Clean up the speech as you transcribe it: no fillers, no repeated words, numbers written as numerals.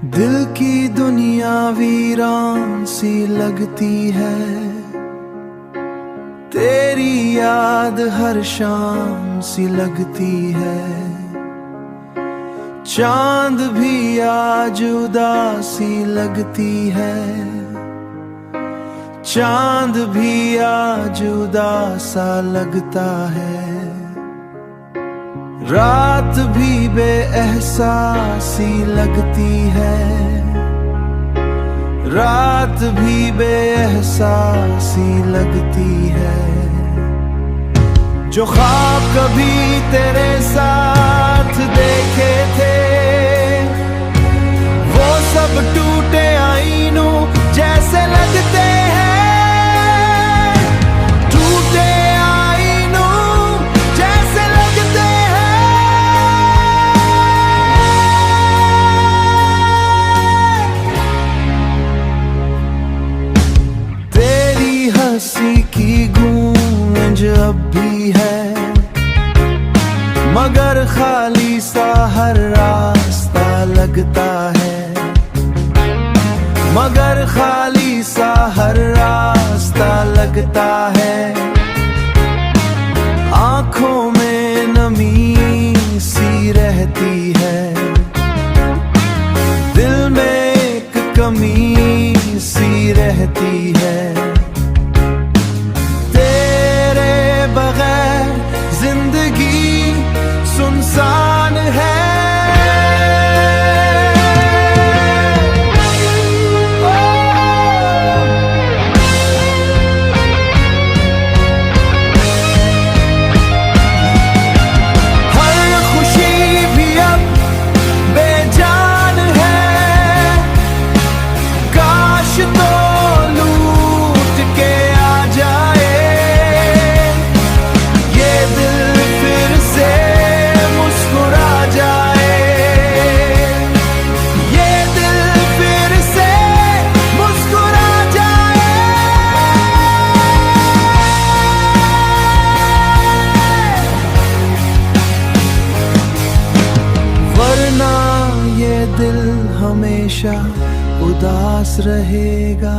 दिल की दुनिया वीरान सी लगती है, तेरी याद हर शाम सी लगती है। चांद भी आज उदासी लगती है, चांद भी आज उदासा लगता है। रात भी बेएहसासी लगती है, रात भी बेएहसासी लगती है। जो ख्वाब कभी तेरे साथ देखे थे, वो सब टूटे आईनों जैसे लगते हैं। टूटे आईनों जैसे लगते हैं। तेरी हंसी की गूंज अब भी है, मगर खाली सा हर रास्ता लगता है। मगर खाली सा हर रास्ता लगता है। आंखों में नमी सी रहती है, दिल में एक कमी सी रहती है। तेरे बगैर जिंदगी सुनसान है। दिल हमेशा उदास रहेगा।